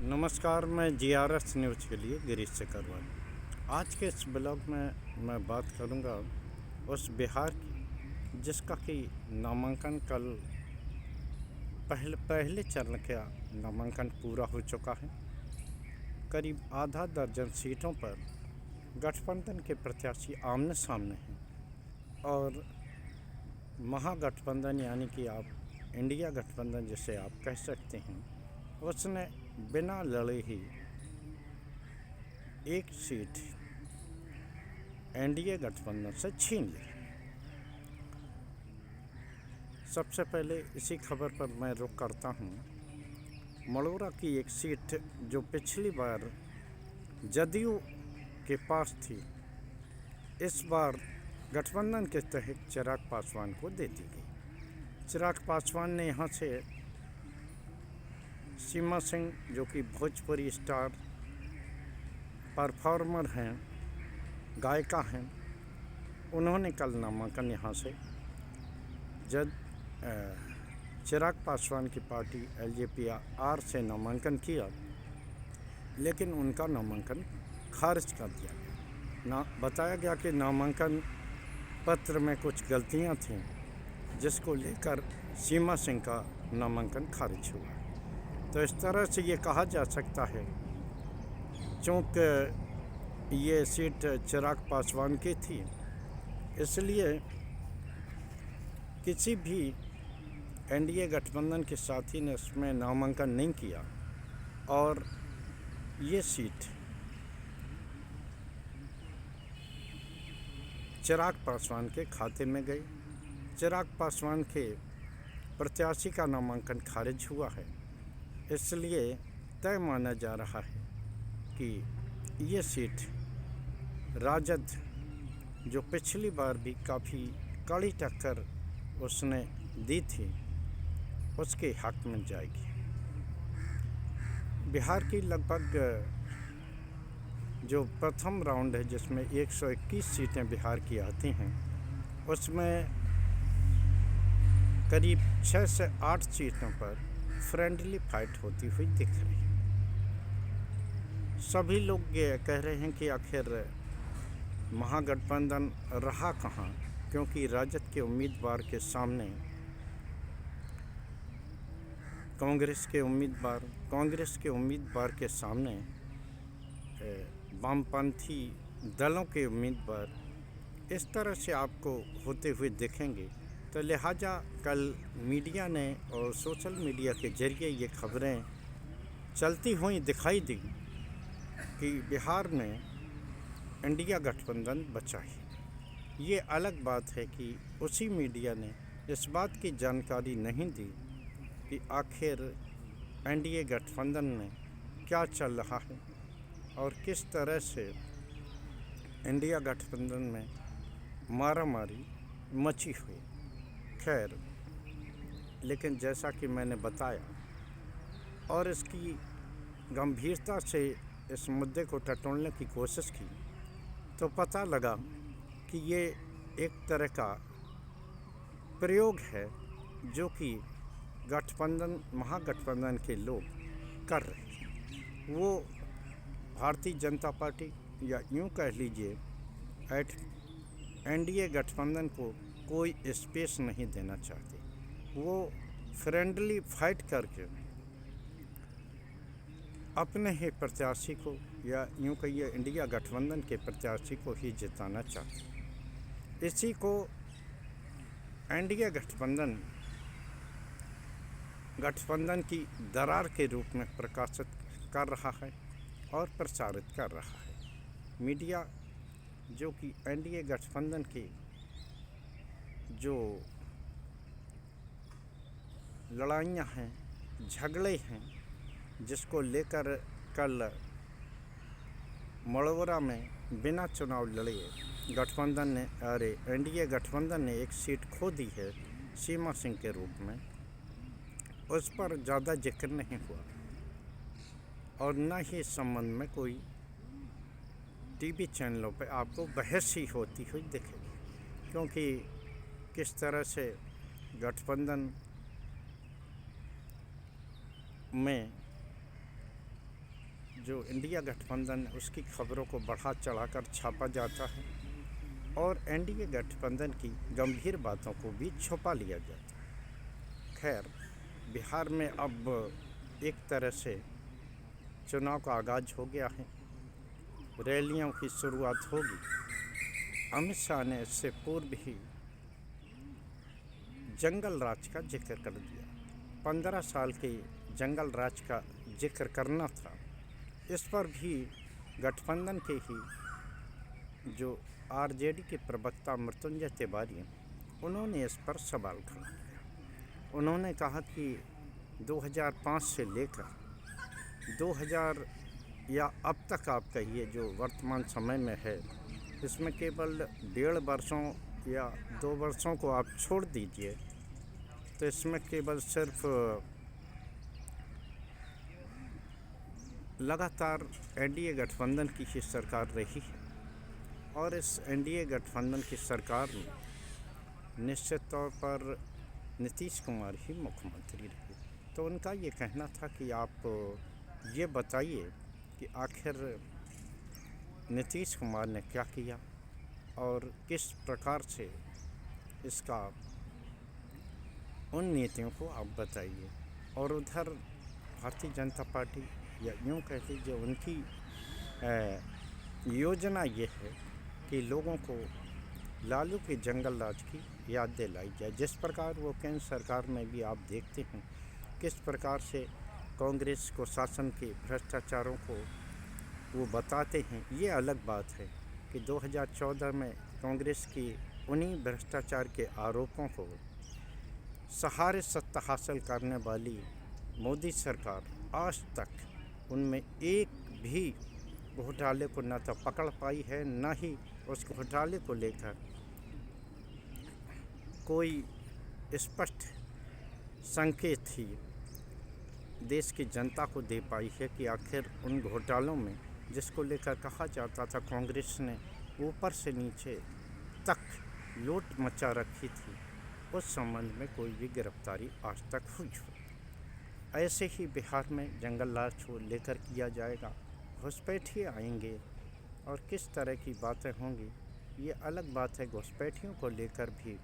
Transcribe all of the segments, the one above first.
नमस्कार, मैं GRS news के लिए गिरीश चक्रवाल। आज के इस ब्लॉग में मैं बात करूंगा उस बिहार की जिसका कि नामांकन कल पहले चरण का नामांकन पूरा हो चुका है। करीब आधा दर्जन सीटों पर गठबंधन के प्रत्याशी आमने सामने हैं और महागठबंधन यानी कि आप इंडिया गठबंधन जिसे आप कह सकते हैं, उसने बिना लड़े ही एक सीट एनडीए गठबंधन से छीन ली। सबसे पहले इसी खबर पर मैं रुख करता हूँ। मड़ोरा की एक सीट जो पिछली बार जदयू के पास थी, इस बार गठबंधन के तहत चिराग पासवान को दे दी गई। चिराग पासवान ने यहाँ से सीमा सिंह, जो कि भोजपुरी स्टार परफॉर्मर हैं, गायिका हैं, उन्होंने कल नामांकन यहाँ से चिराग पासवान की पार्टी एलजेपी-आर से नामांकन किया, लेकिन उनका नामांकन खारिज कर दिया गया। बताया गया कि नामांकन पत्र में कुछ गलतियाँ थीं, जिसको लेकर सीमा सिंह का नामांकन खारिज हुआ। तो इस तरह से ये कहा जा सकता है, चूँकि ये सीट चिराग पासवान की थी, इसलिए किसी भी एनडीए गठबंधन के साथी ने इसमें नामांकन नहीं किया और ये सीट चिराग पासवान के खाते में गई। चिराग पासवान के प्रत्याशी का नामांकन खारिज हुआ है, इसलिए तय माना जा रहा है कि ये सीट राजद, जो पिछली बार भी काफ़ी कड़ी टक्कर उसने दी थी, उसके हक में जाएगी। बिहार की लगभग जो प्रथम राउंड है, जिसमें 121 सीटें बिहार की आती हैं, उसमें करीब 6 से 8 सीटों पर फ्रेंडली फाइट होती हुई दिख रही है। सभी लोग ये कह रहे हैं कि आखिर महागठबंधन रहा कहाँ, क्योंकि राजद के उम्मीदवार के सामने कांग्रेस के उम्मीदवार के सामने वामपंथी दलों के उम्मीदवार इस तरह से आपको होते हुए दिखेंगे। तो लिहाजा कल मीडिया ने और सोशल मीडिया के ज़रिए ये खबरें चलती हुई दिखाई दी कि बिहार में इंडिया गठबंधन बचा है। ये अलग बात है कि उसी मीडिया ने इस बात की जानकारी नहीं दी कि आखिर एनडीए गठबंधन में क्या चल रहा है और किस तरह से इंडिया गठबंधन में मारामारी मची हुई। खैर, लेकिन जैसा कि मैंने बताया और इसकी गंभीरता से इस मुद्दे को टटोलने की कोशिश की, तो पता लगा कि ये एक तरह का प्रयोग है जो कि महागठबंधन के लोग कर रहे हैं। वो भारतीय जनता पार्टी, या यूँ कह लीजिए एनडीए गठबंधन को कोई स्पेस नहीं देना चाहते। वो फ्रेंडली फाइट करके अपने ही प्रत्याशी को, या यूँ कहिए इंडिया गठबंधन के प्रत्याशी को ही जिताना चाहते। इसी को एनडीए गठबंधन की दरार के रूप में प्रकाशित कर रहा है और प्रचारित कर रहा है। मीडिया जो कि एनडीए गठबंधन के जो लड़ाइयाँ हैं, झगड़े हैं, जिसको लेकर कल मड़ोरा में बिना चुनाव लड़े एनडीए गठबंधन ने एक सीट खो दी है सीमा सिंह के रूप में, उस पर ज़्यादा जिक्र नहीं हुआ और न ही इस संबंध में कोई टीवी चैनलों पर आपको बहस ही होती हुई दिखेगी, क्योंकि किस तरह से गठबंधन में जो इंडिया गठबंधन है उसकी खबरों को बढ़ा चढ़ाकर छापा जाता है और एनडीए गठबंधन की गंभीर बातों को भी छुपा लिया जाता है। खैर, बिहार में अब एक तरह से चुनाव का आगाज हो गया है, रैलियों की शुरुआत होगी। अमित शाह ने इससे पूर्व ही जंगल राज का जिक्र कर दिया। 15 साल के जंगल राज का जिक्र करना था। इस पर भी गठबंधन के ही जो आरजेडी के प्रवक्ता मृत्युंजय तिवारी, उन्होंने इस पर सवाल खड़ा किया। उन्होंने कहा कि 2005 से लेकर 2000 या अब तक आप कहिए जो वर्तमान समय में है, इसमें केवल 1.5 वर्षों या 2 वर्षों को आप छोड़ दीजिए तो इसमें केवल सिर्फ लगातार एनडीए गठबंधन की ही सरकार रही है और इस एनडीए गठबंधन की सरकार में निश्चित तौर पर नीतीश कुमार ही मुख्यमंत्री रहे। तो उनका ये कहना था कि आप ये बताइए कि आखिर नीतीश कुमार ने क्या किया और किस प्रकार से इसका उन नीतियों को आप बताइए। और उधर भारतीय जनता पार्टी या यूँ कह लीजिए उनकी योजना ये है कि लोगों को लालू के जंगल राज की याद दिलाई जाए। जिस प्रकार वो केंद्र सरकार में भी आप देखते हैं किस प्रकार से कांग्रेस को शासन के भ्रष्टाचारों को वो बताते हैं। ये अलग बात है कि 2014 में कांग्रेस की उन्हीं भ्रष्टाचार के आरोपों को सहारे सत्ता हासिल करने वाली मोदी सरकार आज तक उनमें एक भी घोटाले को न तो पकड़ पाई है, न ही उस घोटाले को लेकर कोई स्पष्ट संकेत ही देश की जनता को दे पाई है कि आखिर उन घोटालों में जिसको लेकर कहा जाता था कांग्रेस ने ऊपर से नीचे तक लूट मचा रखी थी, उस संबंध में कोई भी गिरफ्तारी आज तक हुई हो। ऐसे ही बिहार में जंगल राज को लेकर किया जाएगा, घुसपैठिए आएंगे और किस तरह की बातें होंगी ये अलग बात है। घुसपैठियों को लेकर भी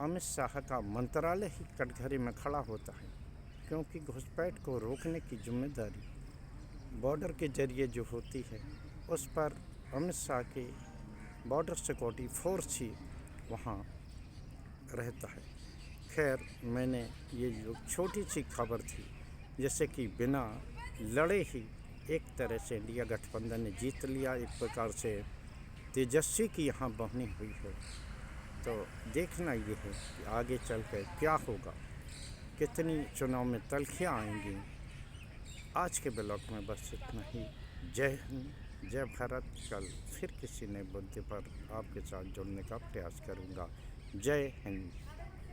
अमित शाह का मंत्रालय ही कटघरे में खड़ा होता है, क्योंकि घुसपैठ को रोकने की जिम्मेदारी बॉर्डर के जरिए जो होती है उस पर अमित शाह के बॉर्डर सिक्योरिटी फोर्स ही वहाँ रहता है। खैर, मैंने ये जो छोटी सी खबर थी जैसे कि बिना लड़े ही एक तरह से इंडिया गठबंधन ने जीत लिया, एक प्रकार से तेजस्वी की यहाँ बहनी हुई है। तो देखना ये है कि आगे चल कर क्या होगा, कितनी चुनाव में तल्खियाँ आएंगी। आज के ब्लॉग में बस इतना ही। जय हिंद, जय भारत। कल फिर किसी नए मुद्दे पर आपके साथ जुड़ने का प्रयास करूँगा। जय हिंद।